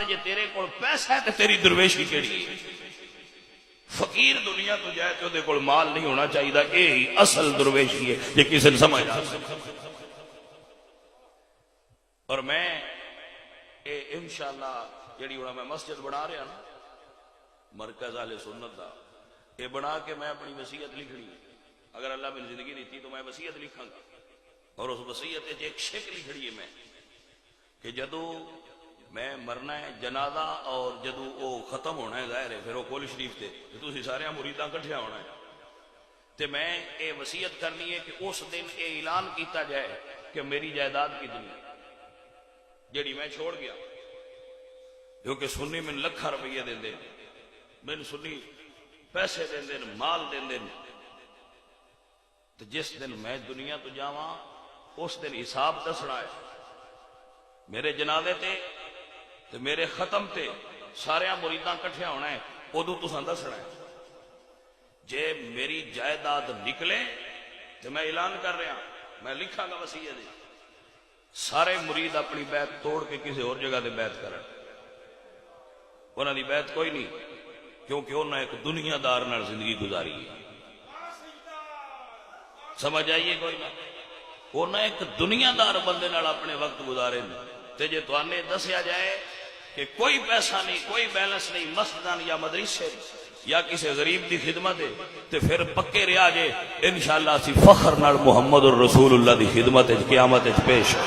جے تیرے کول پیسہ ہے تو تیری درویشی کیڑی ہے؟ فقیر دنیا تو جائے تو دے کول مال نہیں ہونا چاہیے، یہی اصل درویشی ہے یہ کسی نے سمجھ آ سکتا۔ اور میں انشاءاللہ جڑی ہونا میں مسجد بنا رہا نا مرکز اہل سنت دا، یہ بنا کے میں اپنی وصیت لکھنی ہے۔ اگر اللہ میری زندگی دیتی تو میں وصیت لکھاں گا، اور اس وصیت ایک شک لکھنی ہے میں کہ جدو میں مرنا ہے جنازہ اور جدو وہ ختم ہونا ہے ظاہر ہے پھر وہ کول شریف تے تسی سارے مریداں کٹھیا ہونا ہے تے میں یہ وصیت کرنی ہے کہ اس دن یہ اعلان کیتا جائے کہ میری جائیداد کتنی جڑی میں چھوڑ گیا، کیونکہ سنی من لکھا روپیے دین دے، من سنی پیسے دین دین، مال دین دین، تو جس دن میں دنیا تو جاواں اس دن حساب دسنا ہے میرے جنازے تے تے میرے ختم تے سارے مریداں کٹھیا ہونا ہے، ادو تساں دسنا ہے۔ جے میری جائیداد نکلے تو میں اعلان کر رہا میں لکھاں گا وصیت، سارے مرید اپنی بیعت توڑ کے کسی اور جگہ دے بیعت کرن، انہاں دی بیعت کوئی نہیں، کیونکہ انہاں ایک دنیا دار نال زندگی گزاری ہے۔ سمجھ آئیے کوئی نہ، انہاں ایک دنیا دار بندے نال اپنے وقت گزارے تے جے توانے دسیا جائے کہ کوئی پیسہ نہیں، کوئی بیلنس نہیں مسجدان یا مدرسے یا کسی غریب دی خدمت ہے تے پھر پکے رہا جے انشاءاللہ اسی فخر نال محمد الرسول اللہ دی خدمت قیامت پیش ہے۔